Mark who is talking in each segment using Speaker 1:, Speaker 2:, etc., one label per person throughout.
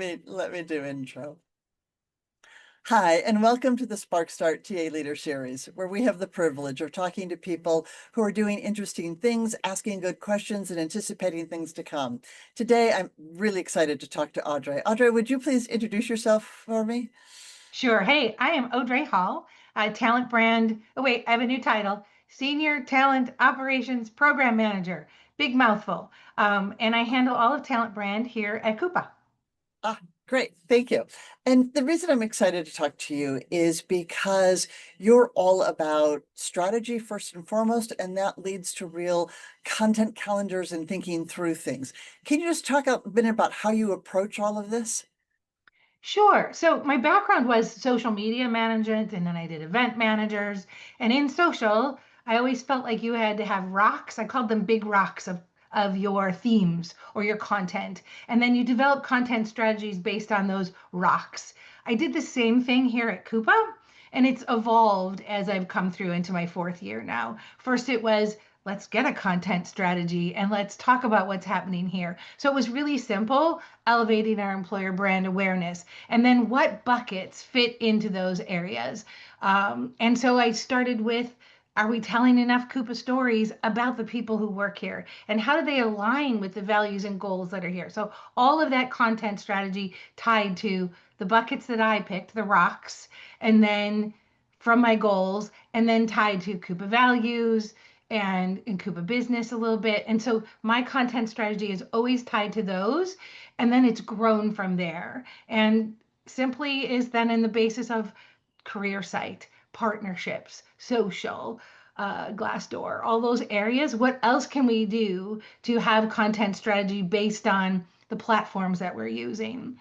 Speaker 1: Let me do intro. Hi, and welcome to the SparcStart TA Leader Series, where we have the privilege of talking to people who are doing interesting things, asking good questions, and anticipating things to come. Today, I'm really excited to talk to Audrey. Audrey, would you please introduce yourself for me?
Speaker 2: Sure. Hey, I am Audree Hall, talent brand. Oh, wait, I have a new title, Senior Talent Operations Program Manager. Big mouthful. And I handle all of talent brand here at Coupa.
Speaker 1: Ah, great. Thank you. And the reason I'm excited to talk to you is because you're all about strategy first and foremost, and that leads to real content calendars and thinking through things. Can you just talk a minute about how you approach all of this?
Speaker 2: Sure. So my background was social media management, and then I did event managers. And in social, I always felt like you had to have rocks. I called them big rocks of your themes or your content. And then you develop content strategies based on those rocks. I did the same thing here at Coupa, and it's evolved as I've come through into my fourth year now. First, it was let's get a content strategy and let's talk about what's happening here. So it was really simple, elevating our employer brand awareness, and then what buckets fit into those areas. And so I started with, are we telling enough Coupa stories about the people who work here? And how do they align with the values and goals that are here? So all of that content strategy tied to the buckets that I picked, the rocks, and then from my goals, and then tied to Coupa values and in Coupa business a little bit. And so my content strategy is always tied to those. And then it's grown from there. And simply is then in the basis of career site, partnerships, social, Glassdoor, all those areas. What else can we do to have content strategy based on the platforms that we're using?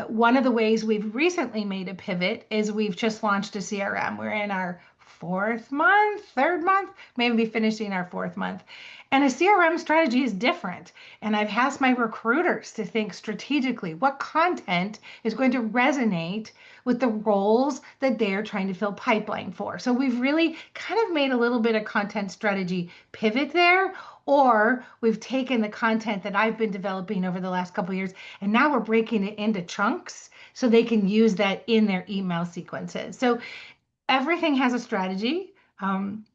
Speaker 2: One of the ways we've recently made a pivot is we've just launched a CRM. We're in our third month, maybe finishing our fourth month. And a CRM strategy is different. And I've asked my recruiters to think strategically what content is going to resonate with the roles that they're trying to fill pipeline for. So we've really kind of made a little bit of content strategy pivot there, or we've taken the content that I've been developing over the last couple of years, and now we're breaking it into chunks so they can use that in their email sequences. So everything has a strategy.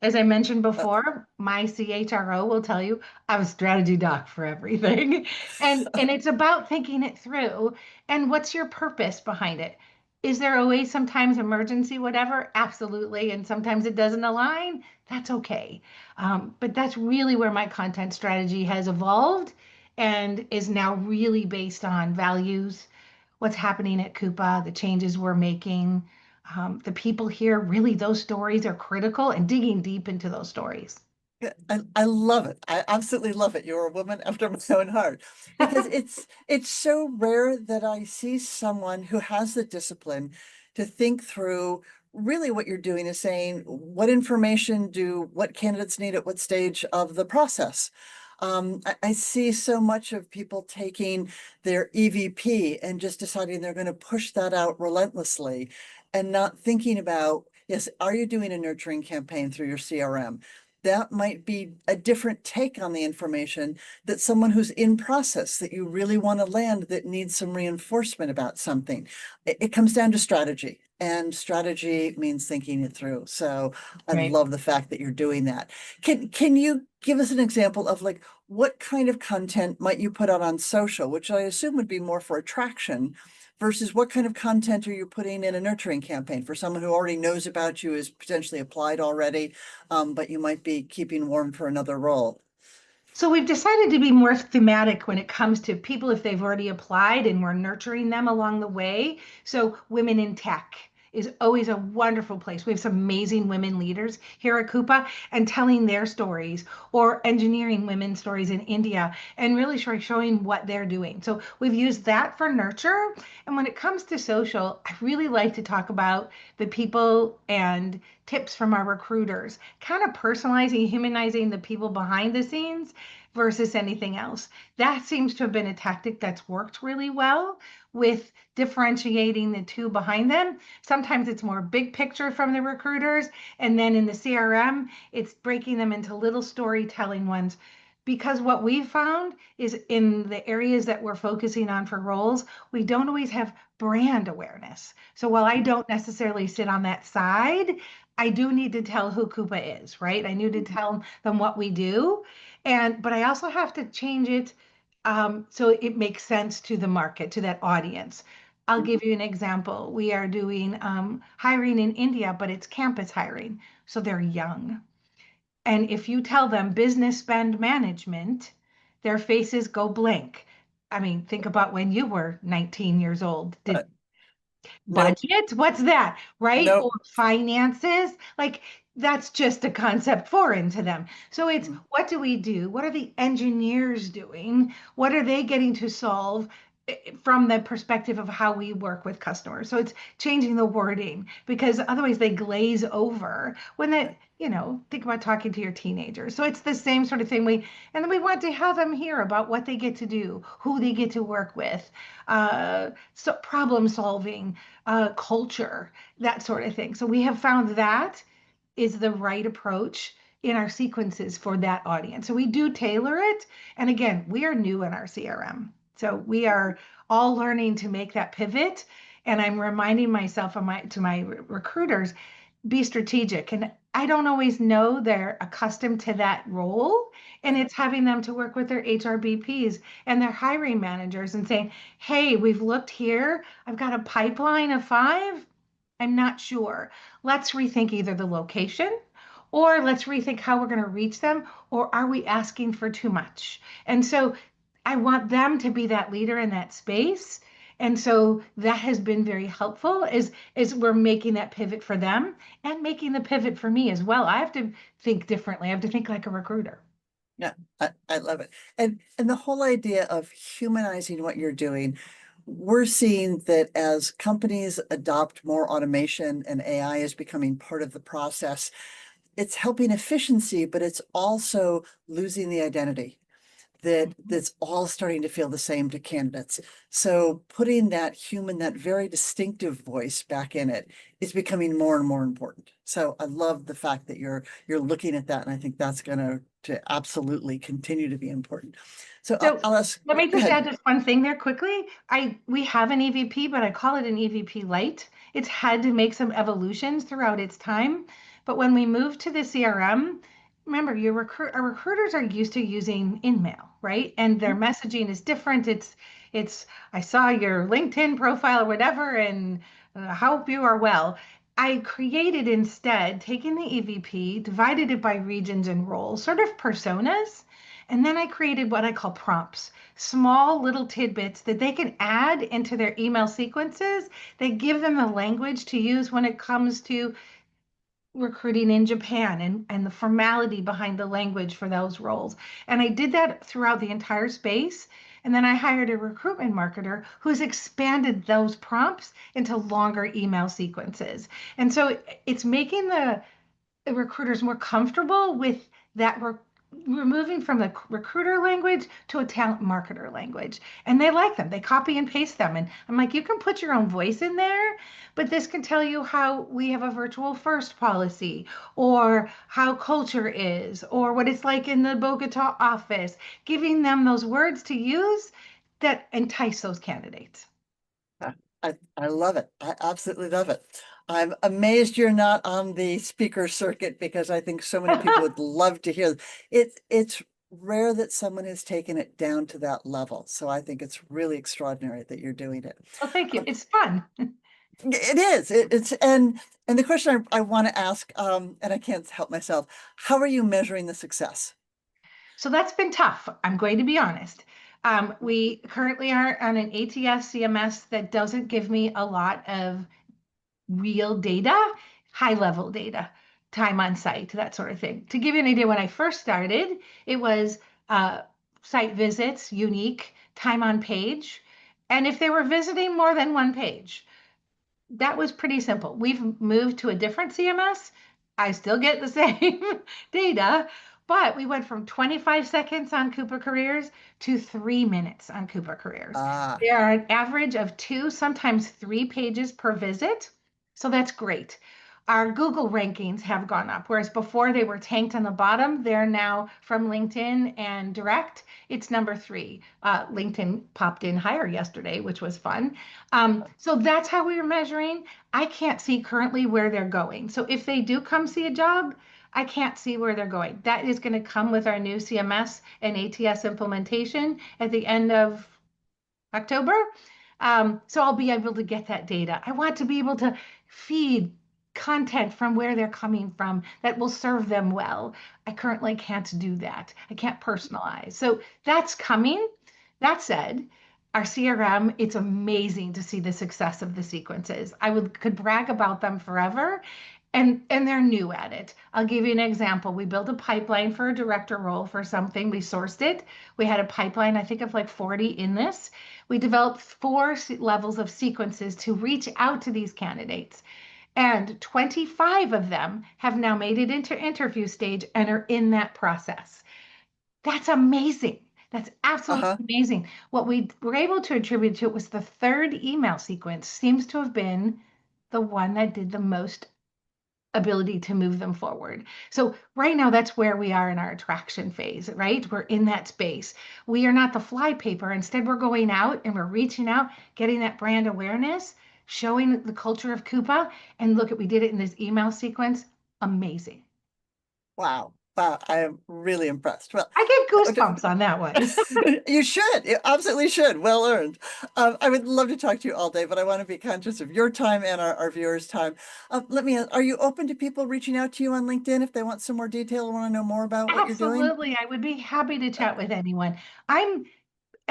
Speaker 2: As I mentioned before, my CHRO will tell you I'm a strategy doc for everything. And it's about thinking it through and what's your purpose behind it. Is there always sometimes emergency, whatever? Absolutely. And sometimes it doesn't align. That's okay. But that's really where my content strategy has evolved and is now really based on values, what's happening at Coupa, the changes we're making, the people here, really, those stories are critical and digging deep into those stories.
Speaker 1: Yeah, I love it. I absolutely love it. You're a woman after my own heart because it's so rare that I see someone who has the discipline to think through really what you're doing is saying what information do what candidates need at what stage of the process. I see so much of people taking their EVP and just deciding they're going to push that out relentlessly and not thinking about, yes, are you doing a nurturing campaign through your CRM? That might be a different take on the information that someone who's in process that you really want to land that needs some reinforcement about something. It comes down to strategy, and strategy means thinking it through. So I
Speaker 2: Right.
Speaker 1: love the fact that you're doing that. Can you give us an example of like what kind of content might you put out on social, which I assume would be more for attraction, versus what kind of content are you putting in a nurturing campaign for someone who already knows about you, is potentially applied already, but you might be keeping warm for another role?
Speaker 2: So we've decided to be more thematic when it comes to people if they've already applied and we're nurturing them along the way. So women in tech is always a wonderful place. We have some amazing women leaders here at Coupa and telling their stories, or engineering women's stories in India and really showing what they're doing. So we've used that for nurture. And when it comes to social, I really like to talk about the people and tips from our recruiters, kind of personalizing, humanizing the people behind the scenes versus anything else. That seems to have been a tactic that's worked really well with differentiating the two behind them. Sometimes it's more big picture from the recruiters, and then in the CRM, it's breaking them into little storytelling ones because what we found is in the areas that we're focusing on for roles, we don't always have brand awareness. So while I don't necessarily sit on that side, I do need to tell who Coupa is, right? I need to tell them what we do. But I also have to change it so it makes sense to the market, to that audience. I'll give you an example. We are doing hiring in India, but it's campus hiring. So they're young. And if you tell them business spend management, their faces go blank. I mean, think about when you were 19 years old.
Speaker 1: Uh,
Speaker 2: Did
Speaker 1: Nope,
Speaker 2: budget? What's that? Right? Or
Speaker 1: nope.
Speaker 2: finances? Like that's just a concept foreign to them. So it's
Speaker 1: Mm,
Speaker 2: what do we do? What are the engineers doing? What are they getting to solve from the perspective of how we work with customers? So it's changing the wording because otherwise they glaze over when that, think about talking to your teenagers. So it's the same sort of thing. And then we want to have them hear about what they get to do, who they get to work with, so problem solving, culture, that sort of thing. So we have found that is the right approach in our sequences for that audience. So we do tailor it. And again, we are new in our CRM. So we are all learning to make that pivot. And I'm reminding myself to my recruiters, be strategic. And I don't always know they're accustomed to that role. And it's having them to work with their HRBPs and their hiring managers and saying, hey, we've looked here. I've got a pipeline of 5. I'm not sure. Let's rethink either the location or let's rethink how we're going to reach them, or are we asking for too much? And so I want them to be that leader in that space. And so that has been very helpful is we're making that pivot for them and making the pivot for me as well. I have to think differently. I have to think like a recruiter.
Speaker 1: Yeah, I love it. And the whole idea of humanizing what you're doing, we're seeing that as companies adopt more automation and AI is becoming part of the process, it's helping efficiency, but it's also losing the identity that's all starting to feel the same to candidates. So putting that human, that very distinctive voice back in it is becoming more and more important. So I love the fact that you're looking at that, and I think that's going to absolutely continue to be important. So
Speaker 2: So
Speaker 1: I'll ask,
Speaker 2: let me
Speaker 1: go
Speaker 2: just
Speaker 1: ahead.
Speaker 2: add just one thing there quickly. We have an EVP, but I call it an EVP light. It's had to make some evolutions throughout its time. But when we moved to the CRM, remember our recruiters are used to using InMail, right? And their messaging is different. It's I saw your LinkedIn profile or whatever, and I hope you are well. I created instead, taking the EVP, divided it by regions and roles, sort of personas. And then I created what I call prompts, small little tidbits that they can add into their email sequences that give them the language to use when it comes to recruiting in Japan and the formality behind the language for those roles. And I did that throughout the entire space. And then I hired a recruitment marketer who's expanded those prompts into longer email sequences. And so it's making the recruiters more comfortable with that we're moving from the recruiter language to a talent marketer language, and they like them. They copy and paste them, and I'm like, you can put your own voice in there, but this can tell you how we have a virtual first policy, or how culture is, or what it's like in the Bogota office, giving them those words to use that entice those candidates.
Speaker 1: I love it. I absolutely love it. I'm amazed you're not on the speaker circuit because I think so many people would love to hear it. It's rare that someone has taken it down to that level. So I think it's really extraordinary that you're doing it.
Speaker 2: Well, thank you.
Speaker 1: Um,
Speaker 2: It's fun.
Speaker 1: it is. It's and the question I want to ask, and I can't help myself, how are you measuring the success?
Speaker 2: So that's been tough. I'm going to be honest. We currently are on an ATS CMS that doesn't give me a lot of real data, high level data, time on site, that sort of thing. To give you an idea, when I first started, it was site visits, unique, time on page, and if they were visiting more than one page. That was pretty simple. We've moved to a different CMS. I still get the same data, but we went from 25 seconds on Coupa Careers to 3 minutes on Coupa Careers.
Speaker 1: Ah,
Speaker 2: There are an average of 2, sometimes 3 pages per visit. So that's great. Our Google rankings have gone up, whereas before they were tanked on the bottom. They're now from LinkedIn and direct. It's #3. LinkedIn popped in higher yesterday, which was fun. So that's how we were measuring. I can't see currently where they're going. So if they do come see a job, I can't see where they're going. That is going to come with our new CMS and ATS implementation at the end of October. So I'll be able to get that data. I want to be able to feed content from where they're coming from that will serve them well. I currently can't do that. I can't personalize. So that's coming. That said, our CRM, it's amazing to see the success of the sequences. Could brag about them forever. And they're new at it. I'll give you an example. We built a pipeline for a director role for something. We sourced it. We had a pipeline, I think, of like 40 in this. We developed 4 levels of sequences to reach out to these candidates. And 25 of them have now made it into interview stage and are in that process. That's amazing. That's absolutely amazing. What we were able to attribute to it was the 3rd email sequence seems to have been the one that did the most ability to move them forward. So right now, that's where we are in our attraction phase, right? We're in that space. We are not the flypaper. Instead, we're going out and we're reaching out, getting that brand awareness, showing the culture of Coupa. And look, we did it in this email sequence. Amazing.
Speaker 1: Wow. Wow. I am really impressed. Well,
Speaker 2: I get goosebumps on that one.
Speaker 1: you should. You absolutely should. Well earned. I would love to talk to you all day, but I want to be conscious of your time and our viewers' time. Let me ask, are you open to people reaching out to you on LinkedIn if they want some more detail or want to know more about what you're doing?
Speaker 2: Absolutely. I would be happy to chat with anyone. I'm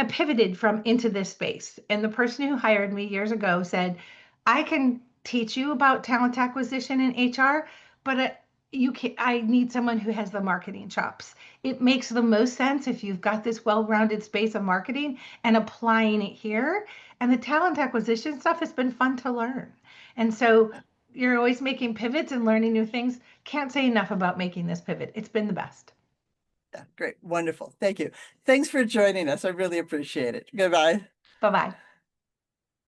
Speaker 2: pivoted from into this space. And the person who hired me years ago said, I can teach you about talent acquisition and HR, but I need someone who has the marketing chops. It makes the most sense if you've got this well-rounded space of marketing and applying it here. And the talent acquisition stuff has been fun to learn. And so you're always making pivots and learning new things. Can't say enough about making this pivot. It's been the best.
Speaker 1: Yeah, great. Wonderful. Thank you. Thanks for joining us. I really appreciate it. Goodbye.
Speaker 2: Bye-bye.